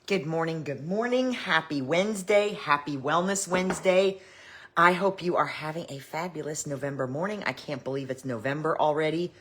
Good morning, good morning. Happy Wednesday, happy Wellness Wednesday. I hope you are having a fabulous November morning. I can't believe it's November already.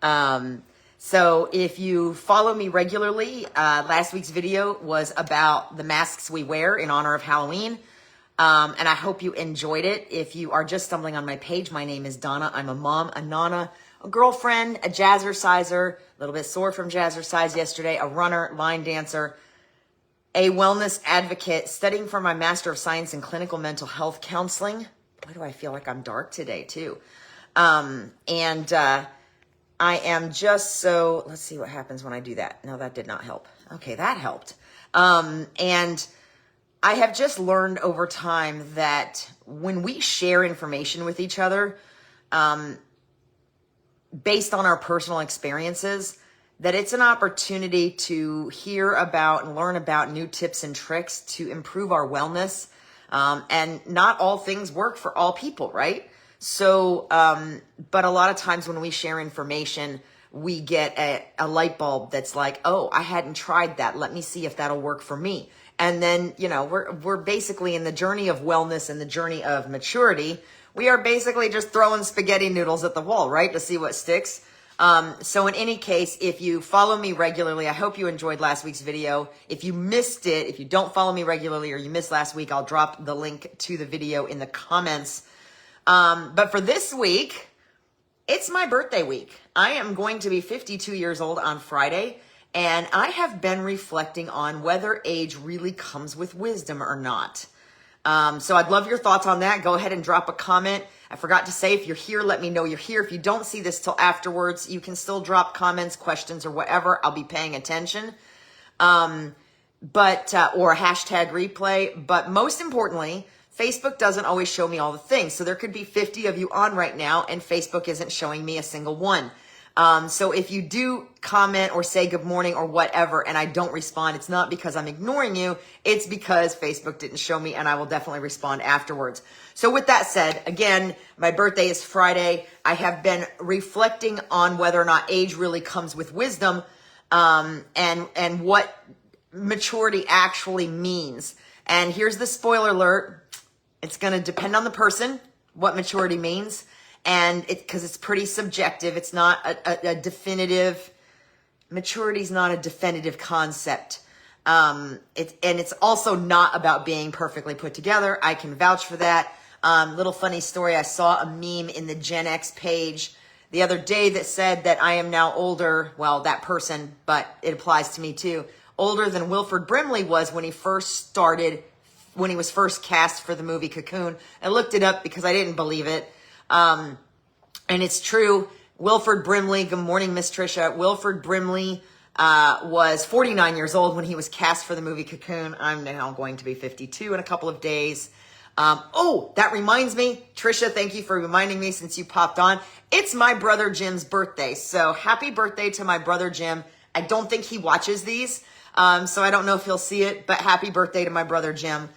So if you follow me regularly, last week's video was about the masks we wear in honor of Halloween. And I hope you enjoyed it. If you are just stumbling on my page, my name is Donna. I'm a mom, a nana, a girlfriend, a jazzerciser, a little bit sore from jazzercise yesterday, a runner, line dancer, a wellness advocate, studying for my Master of Science in Clinical Mental Health Counseling. Why do I feel like I'm dark today, too? I am just so, let's see what happens when I do that. No, that did not help. Okay, that helped. And I have just learned over time that when we share information with each other, based on our personal experiences, that it's an opportunity to hear about and learn about new tips and tricks to improve our wellness. And not all things work for all people, right? So, but a lot of times when we share information, we get a light bulb that's like, oh, I hadn't tried that. Let me see if that'll work for me. And then, you know, we're basically in the journey of wellness and the journey of maturity. We are basically just throwing spaghetti noodles at the wall, right? To see what sticks. So in any case, if you follow me regularly, I hope you enjoyed last week's video. If you missed it, if you don't follow me regularly or you missed last week, I'll drop the link to the video in the comments. But for this week, it's my birthday week. I am going to be 52 years old on Friday, and I have been reflecting on whether age really comes with wisdom or not. So I'd love your thoughts on that. Go ahead and drop a comment. I forgot to say, if you're here, let me know you're here. If you don't see this till afterwards, you can still drop comments, questions, or whatever. I'll be paying attention. Or a hashtag replay. But most importantly, Facebook doesn't always show me all the things. So there could be 50 of you on right now, and Facebook isn't showing me a single one. So if you do comment or say good morning or whatever, and I don't respond, it's not because I'm ignoring you. It's because Facebook didn't show me, and I will definitely respond afterwards. So with that said, again, my birthday is Friday. I have been reflecting on whether or not age really comes with wisdom, and what maturity actually means. And here's the spoiler alert. It's going to depend on the person, what maturity means. And because it's pretty subjective. It's not a definitive, maturity is not a definitive concept. It's also not about being perfectly put together. I can vouch for that. Little funny story. I saw a meme in the Gen X page the other day that said that I am now older. Well, that person, but it applies to me too. Older than Wilford Brimley was when he was first cast for the movie Cocoon. I looked it up because I didn't believe it. And it's true. Wilford Brimley, good morning, Miss Trisha. Wilford Brimley, was 49 years old when he was cast for the movie Cocoon. I'm now going to be 52 in a couple of days. That reminds me, Trisha, thank you for reminding me since you popped on. It's my brother Jim's birthday. So happy birthday to my brother Jim. I don't think he watches these. So I don't know if he'll see it, but happy birthday to my brother Jim.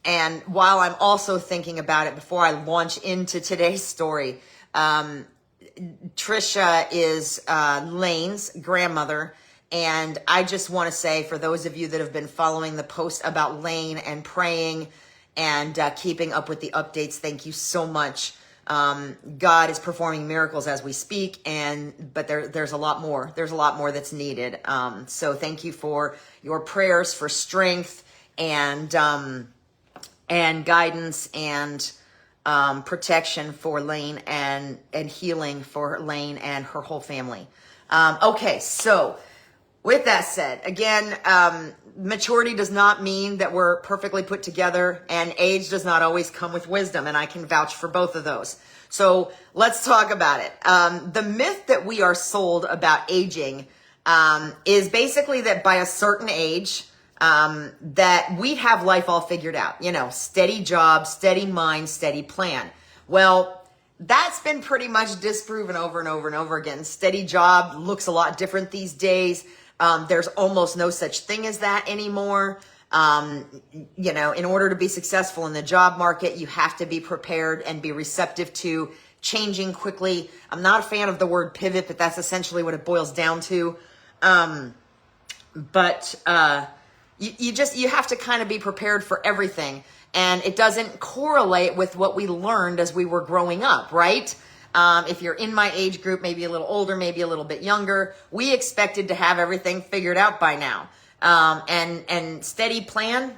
And while I'm also thinking about it, before I launch into today's story, Trisha is Lane's grandmother. And I just want to say, for those of you that have been following the post about Lane and praying and keeping up with the updates, thank you so much. God is performing miracles as we speak, but there's a lot more. There's a lot more that's needed. So thank you for your prayers for strength and guidance and protection for Lane and healing for Lane and her whole family. Okay, so with that said, again, maturity does not mean that we're perfectly put together, and age does not always come with wisdom, and I can vouch for both of those. So let's talk about it. The myth that we are sold about aging is basically that by a certain age, that we have life all figured out, steady job, steady mind, steady plan. Well, that's been pretty much disproven over and over and over again. Steady job looks a lot different these days. There's almost no such thing as that anymore. In order to be successful in the job market, you have to be prepared and be receptive to changing quickly. I'm not a fan of the word pivot, but that's essentially what it boils down to. But you have to kind of be prepared for everything. And it doesn't correlate with what we learned as we were growing up, right? If you're in my age group, maybe a little older, maybe a little bit younger, we expected to have everything figured out by now. And steady plan,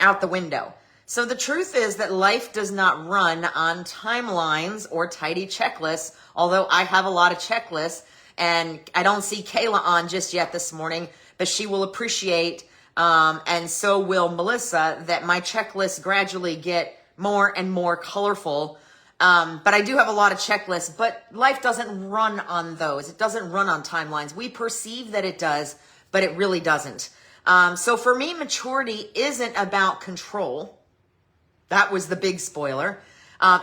out the window. So the truth is that life does not run on timelines or tidy checklists, although I have a lot of checklists, and I don't see Kayla on just yet this morning, but she will appreciate, and so will Melissa, that my checklists gradually get more and more colorful. But I do have a lot of checklists, but life doesn't run on those. It doesn't run on timelines. We perceive that it does, but it really doesn't. So for me, maturity isn't about control. That was the big spoiler.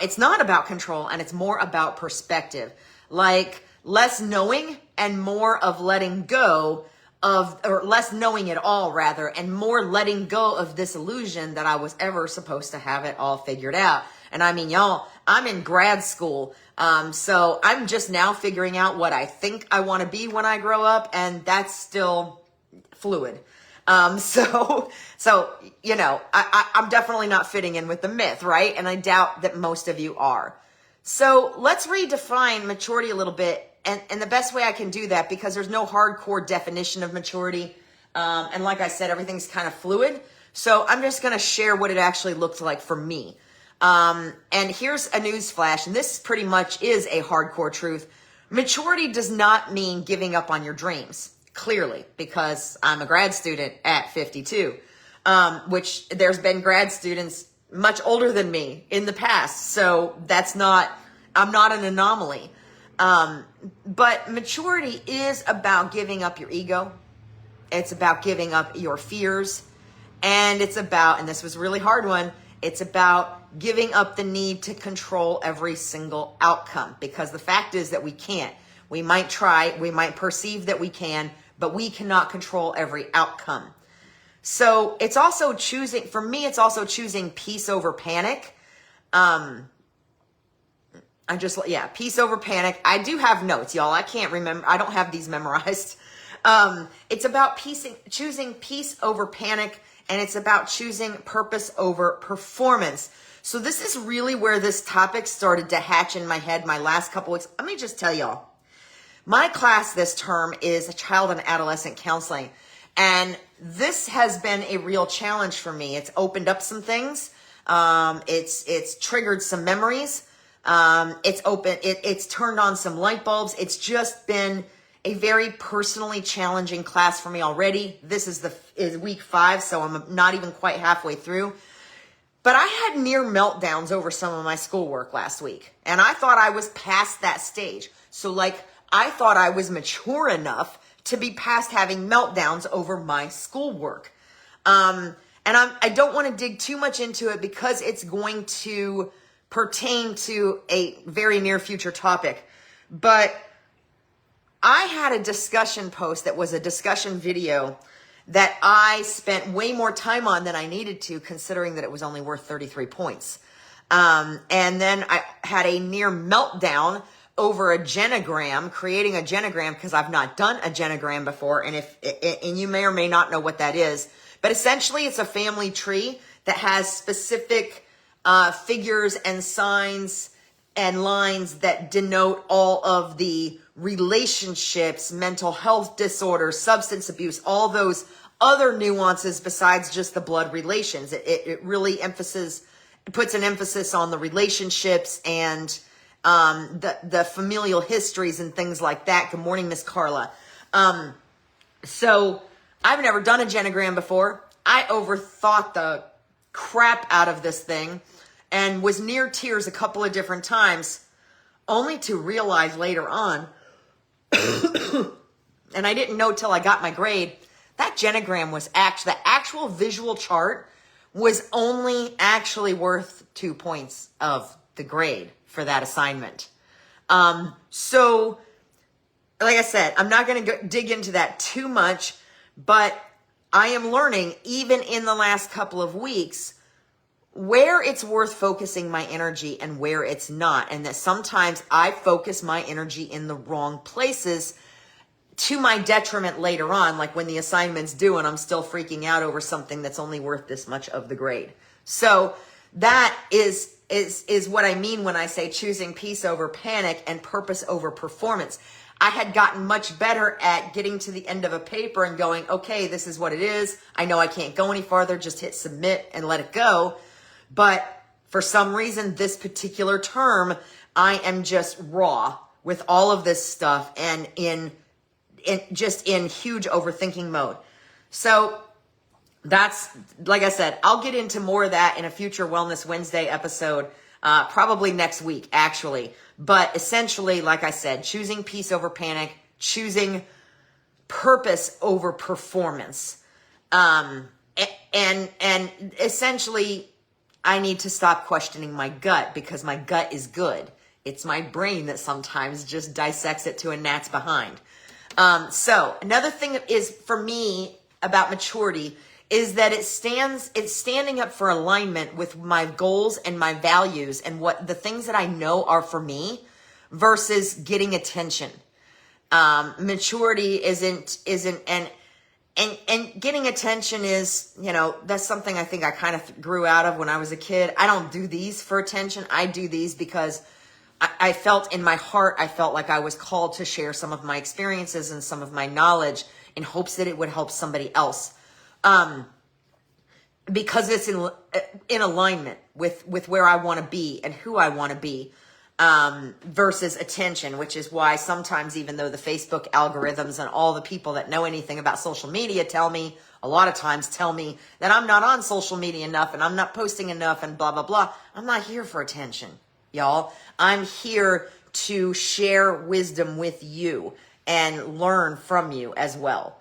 It's not about control, and it's more about perspective. Like less knowing and more of letting go of, or less knowing at all rather, and more letting go of this illusion that I was ever supposed to have it all figured out. And I mean, y'all, I'm in grad school. So I'm just now figuring out what I think I want to be when I grow up, and that's still fluid. So, you know, I'm definitely not fitting in with the myth, right? And I doubt that most of you are. So let's redefine maturity a little bit. And the best way I can do that, because there's no hardcore definition of maturity. And like I said, everything's kind of fluid. So I'm just going to share what it actually looked like for me. And here's a news flash. And this pretty much is a hardcore truth. Maturity does not mean giving up on your dreams. Clearly, because I'm a grad student at 52, which there's been grad students much older than me in the past. So I'm not an anomaly. But maturity is about giving up your ego. It's about giving up your fears. And it's about, and this was a really hard one, it's about giving up the need to control every single outcome. Because the fact is that we can't. We might try, we might perceive that we can, but we cannot control every outcome. So it's also choosing, for me, it's also choosing peace over panic. Peace over panic. I do have notes, y'all. I can't remember. I don't have these memorized. It's about choosing peace over panic, and it's about choosing purpose over performance. So this is really where this topic started to hatch in my head my last couple weeks. Let me just tell y'all. My class this term is child and adolescent counseling, and this has been a real challenge for me. It's opened up some things. It's triggered some memories. It's turned on some light bulbs. It's just been a very personally challenging class for me already. This is week 5, so I'm not even quite halfway through. But I had near meltdowns over some of my schoolwork last week, and I thought I was past that stage. So I thought I was mature enough to be past having meltdowns over my schoolwork. And I don't want to dig too much into it because it's going to pertain to a very near future topic. But I had a discussion post that was a discussion video that I spent way more time on than I needed to, considering that it was only worth 33 points. And then I had a near meltdown over a genogram, creating a genogram, because I've not done a genogram before, and you may or may not know what that is. But essentially, it's a family tree that has specific figures and signs and lines that denote all of the relationships, mental health disorders, substance abuse, all those other nuances besides just the blood relations. It really puts an emphasis on the relationships and the familial histories and things like that. Good morning, Miss Carla. So I've never done a genogram before. I overthought the crap out of this thing and was near tears a couple of different times, only to realize later on, and I didn't know till I got my grade, that genogram was the actual visual chart was only actually worth 2 points of the grade for that assignment. So like I said, I'm not going to dig into that too much, but I am learning even in the last couple of weeks where it's worth focusing my energy and where it's not. And that sometimes I focus my energy in the wrong places to my detriment later on, like when the assignment's due and I'm still freaking out over something that's only worth this much of the grade. So that is what I mean when I say choosing peace over panic and purpose over performance. I had gotten much better at getting to the end of a paper and going, okay, this is what it is. I know I can't go any farther. Just hit submit and let it go. But for some reason, this particular term, I am just raw with all of this stuff and in huge overthinking mode. So that's, like I said, I'll get into more of that in a future Wellness Wednesday episode, probably next week, actually. But essentially, like I said, choosing peace over panic, choosing purpose over performance. And essentially, I need to stop questioning my gut because my gut is good. It's my brain that sometimes just dissects it to a gnat's behind. So another thing that is for me about maturity is that it's standing up for alignment with my goals and my values and what the things that I know are for me versus getting attention. Maturity isn't, and getting attention is, that's something I think I kind of grew out of when I was a kid. I don't do these for attention. I do these because I felt in my heart, I felt like I was called to share some of my experiences and some of my knowledge in hopes that it would help somebody else. Because it's in alignment with where I want to be and who I want to be, versus attention, which is why sometimes, even though the Facebook algorithms and all the people that know anything about social media a lot of times tell me that I'm not on social media enough and I'm not posting enough and blah, blah, blah. I'm not here for attention, y'all. I'm here to share wisdom with you and learn from you as well.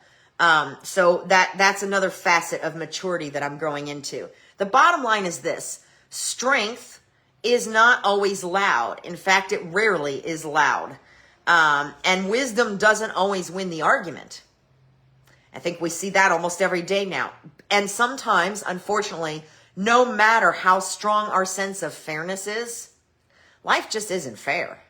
So that's another facet of maturity that I'm growing into. The bottom line is this: strength is not always loud. In fact, it rarely is loud. And wisdom doesn't always win the argument. I think we see that almost every day now. And sometimes, unfortunately, no matter how strong our sense of fairness is, life just isn't fair.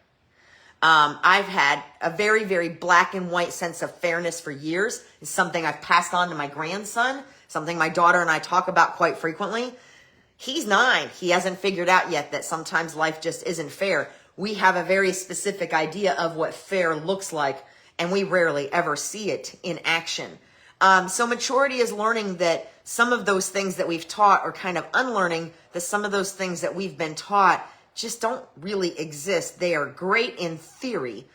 I've had a very, very black and white sense of fairness for years. It's something I've passed on to my grandson, something my daughter and I talk about quite frequently. He's 9. He hasn't figured out yet that sometimes life just isn't fair. We have a very specific idea of what fair looks like, and we rarely ever see it in action. So maturity is learning that some of those things that we've taught, or kind of unlearning that some of those things that we've been taught just don't really exist. They are great in theory,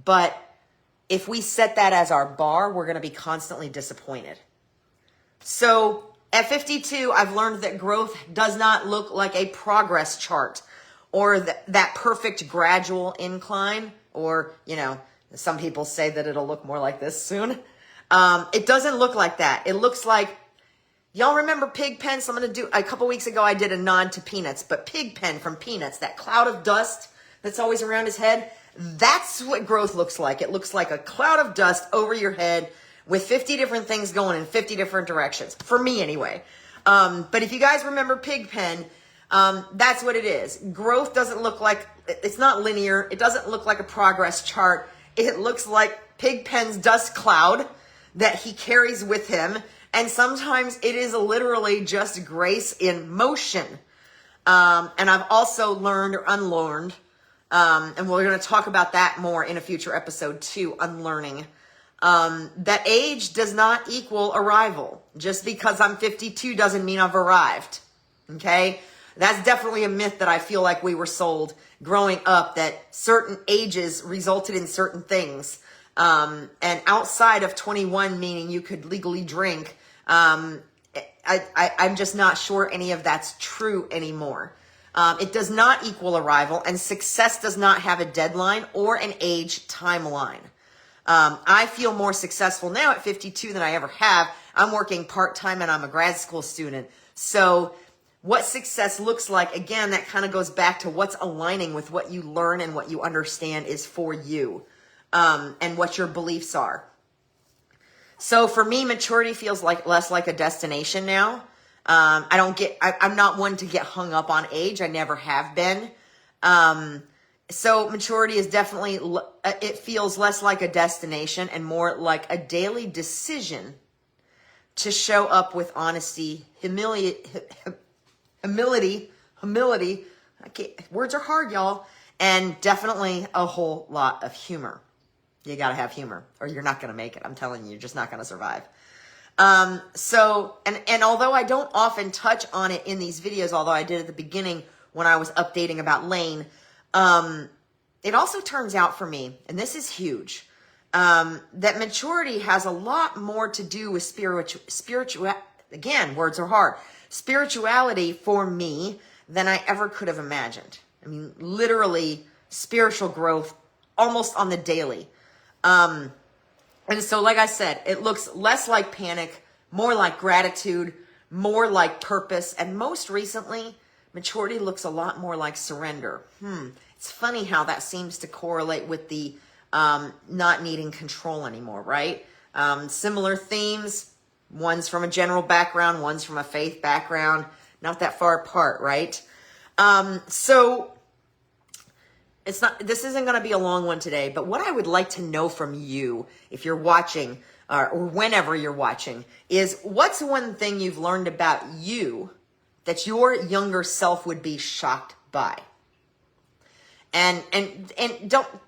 but if we set that as our bar, we're going to be constantly disappointed. So at 52, I've learned that growth does not look like a progress chart or that perfect gradual incline, or, some people say that it'll look more like this soon. It doesn't look like that. It looks like, y'all remember Pigpen? So I'm going to do, a couple weeks ago, I did a nod to Peanuts, but Pigpen from Peanuts, that cloud of dust that's always around his head, that's what growth looks like. It looks like a cloud of dust over your head with 50 different things going in 50 different directions. For me, anyway. But if you guys remember Pigpen, that's what it is. Growth doesn't look like, it's not linear. It doesn't look like a progress chart. It looks like Pigpen's dust cloud that he carries with him. And sometimes it is literally just grace in motion. And I've also learned or unlearned, and we're going to talk about that more in a future episode too, unlearning, that age does not equal arrival. Just because I'm 52 doesn't mean I've arrived. Okay? That's definitely a myth that I feel like we were sold growing up, that certain ages resulted in certain things. And outside of 21, meaning you could legally drink, I'm just not sure any of that's true anymore. It does not equal arrival, and success does not have a deadline or an age timeline. I feel more successful now at 52 than I ever have. I'm working part-time and I'm a grad school student. So what success looks like, again, that kind of goes back to what's aligning with what you learn and what you understand is for you, and what your beliefs are. So for me, maturity feels like less like a destination now. I'm not one to get hung up on age. I never have been. So maturity is definitely, it feels less like a destination and more like a daily decision to show up with honesty, humility. Words are hard, y'all. And definitely a whole lot of humor. You got to have humor or you're not going to make it. I'm telling you, you're just not going to survive. And although I don't often touch on it in these videos, although I did at the beginning when I was updating about Lane, it also turns out for me, and this is huge, that maturity has a lot more to do with again, words are hard, spirituality for me than I ever could have imagined. I mean, literally spiritual growth almost on the daily. And so, like I said, it looks less like panic, more like gratitude, more like purpose. And most recently, maturity looks a lot more like surrender. It's funny how that seems to correlate with the not needing control anymore, right? Similar themes, one's from a general background, one's from a faith background, not that far apart, right? So this isn't going to be a long one today, but what I would like to know from you, if you're watching or whenever you're watching, is what's one thing you've learned about you that your younger self would be shocked by? And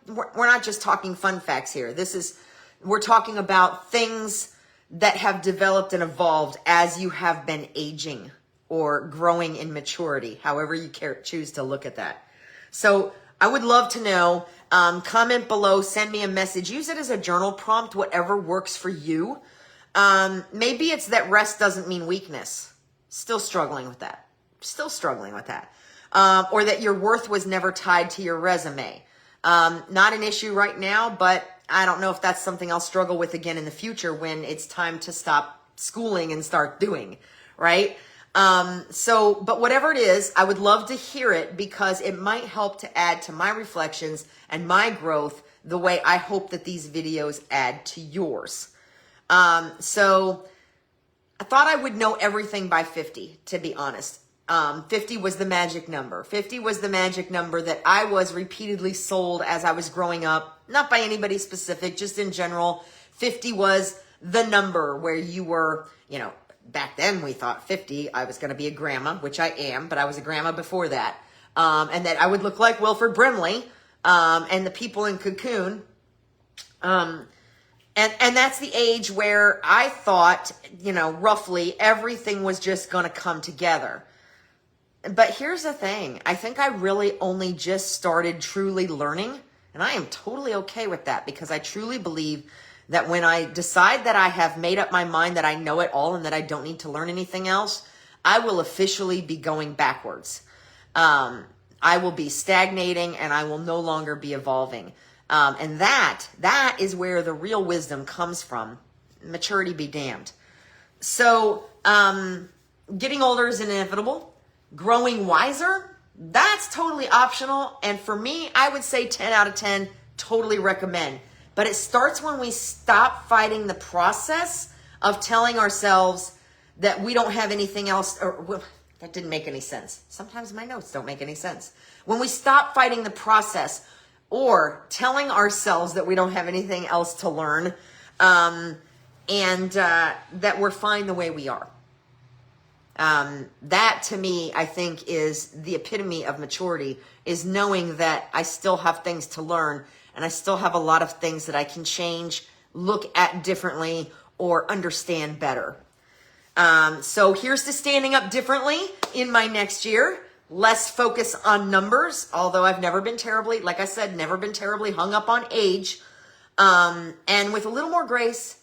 we're not just talking fun facts here. We're talking about things that have developed and evolved as you have been aging or growing in maturity, however you choose to look at that. So I would love to know, comment below, send me a message, use it as a journal prompt, whatever works for you. Maybe it's that rest doesn't mean weakness. Still struggling with that. Or that your worth was never tied to your resume. Not an issue right now, but I don't know if that's something I'll struggle with again in the future when it's time to stop schooling and start doing, right? But whatever it is, I would love to hear it because it might help to add to my reflections and my growth the way I hope that these videos add to yours. So I thought I would know everything by 50, to be honest. 50 was the magic number. 50 was the magic number that I was repeatedly sold as I was growing up. Not by anybody specific, just in general. 50 was the number where you were, back then we thought 50, I was going to be a grandma, which I am, but I was a grandma before that. And that I would look like Wilford Brimley, and the people in Cocoon. And that's the age where I thought, roughly everything was just going to come together. But here's the thing. I think I really only just started truly learning, and I am totally okay with that because I truly believe that when I decide that I have made up my mind that I know it all and that I don't need to learn anything else, I will officially be going backwards. I will be stagnating and I will no longer be evolving. And that is where the real wisdom comes from. Maturity be damned. So, getting older is inevitable. Growing wiser, that's totally optional. And for me, I would say 10 out of 10, totally recommend. But it starts when we stop fighting the process of telling ourselves that we don't have anything else. That didn't make any sense. Sometimes my notes don't make any sense. When we stop fighting the process or telling ourselves that we don't have anything else to learn, and that we're fine the way we are. That to me, I think, is the epitome of maturity, is knowing that I still have things to learn and I still have a lot of things that I can change, look at differently, or understand better. So here's to standing up differently in my next year. Less focus on numbers, although I've never been terribly, like I said, never been terribly hung up on age. And with a little more grace,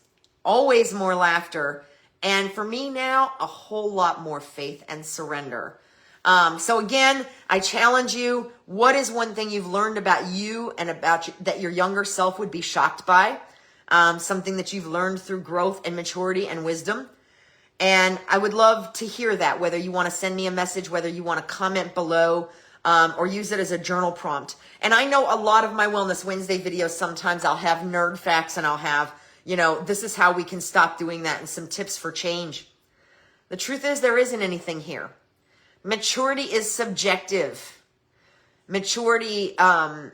always more laughter. And for me now, a whole lot more faith and surrender. So again, I challenge you, what is one thing you've learned about you and about that your younger self would be shocked by? Something that you've learned through growth and maturity and wisdom. And I would love to hear that, whether you want to send me a message, whether you want to comment below, or use it as a journal prompt. And I know a lot of my Wellness Wednesday videos, sometimes I'll have nerd facts and I'll have, this is how we can stop doing that and some tips for change. The truth is there isn't anything here. Maturity is subjective. maturity, I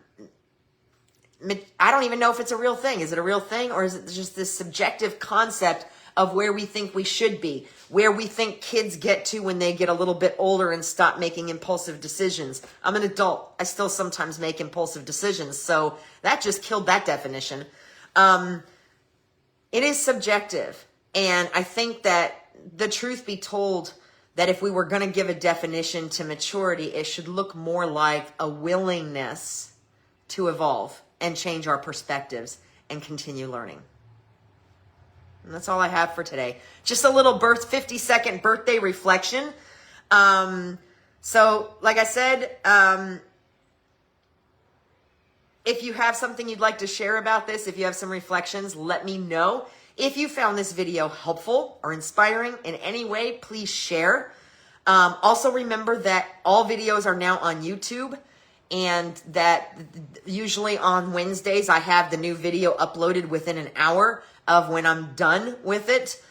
don't even know if it's a real thing. Is it a real thing, or is it just this subjective concept of where we think we should be, where we think kids get to when they get a little bit older and stop making impulsive decisions? I'm an adult. I still sometimes make impulsive decisions. So that just killed that definition. It is subjective. And I think that the truth be told, that if we were going to give a definition to maturity, it should look more like a willingness to evolve and change our perspectives and continue learning. And that's all I have for today. Just a little 50-second birthday reflection. So like I said, if you have something you'd like to share about this, if you have some reflections, let me know. If you found this video helpful or inspiring in any way, please share. Also remember that all videos are now on YouTube, and that usually on Wednesdays, I have the new video uploaded within an hour of when I'm done with it.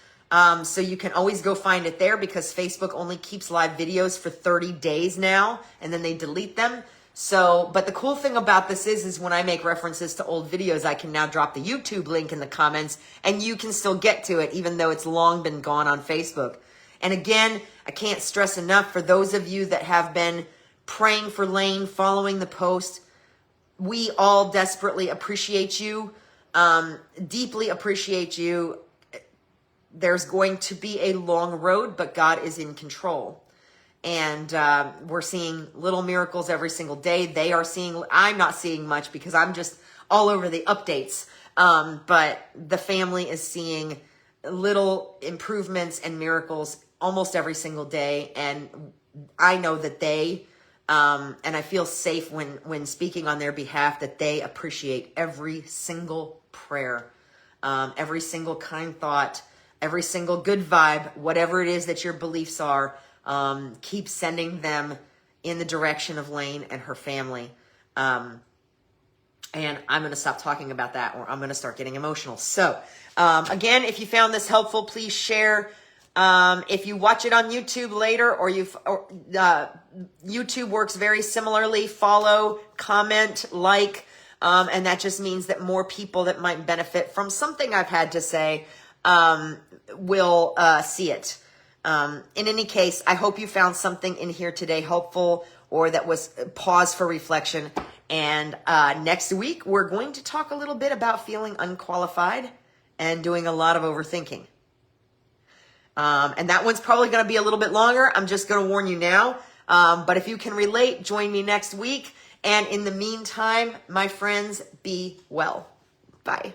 So you can always go find it there, because Facebook only keeps live videos for 30 days now, and then they delete them. So, but the cool thing about this is when I make references to old videos, I can now drop the YouTube link in the comments, and you can still get to it, even though it's long been gone on Facebook. And again, I can't stress enough, for those of you that have been praying for Lane, following the post, we all desperately appreciate you, deeply appreciate you. There's going to be a long road, but God is in control. And we're seeing little miracles every single day. I'm not seeing much because I'm just all over the updates. But the family is seeing little improvements and miracles almost every single day. And I know that and I feel safe when speaking on their behalf, that they appreciate every single prayer, every single kind thought, every single good vibe, whatever it is that your beliefs are. Keep sending them in the direction of Lane and her family. And I'm going to stop talking about that, or I'm going to start getting emotional. So, again, if you found this helpful, please share. If you watch it on YouTube later, YouTube works very similarly. Follow, comment, like, and that just means that more people that might benefit from something I've had to say, will, see it. In any case, I hope you found something in here today helpful, or that was pause for reflection. And next week, we're going to talk a little bit about feeling unqualified and doing a lot of overthinking. And that one's probably going to be a little bit longer. I'm just going to warn you now. But if you can relate, join me next week. And in the meantime, my friends, be well. Bye.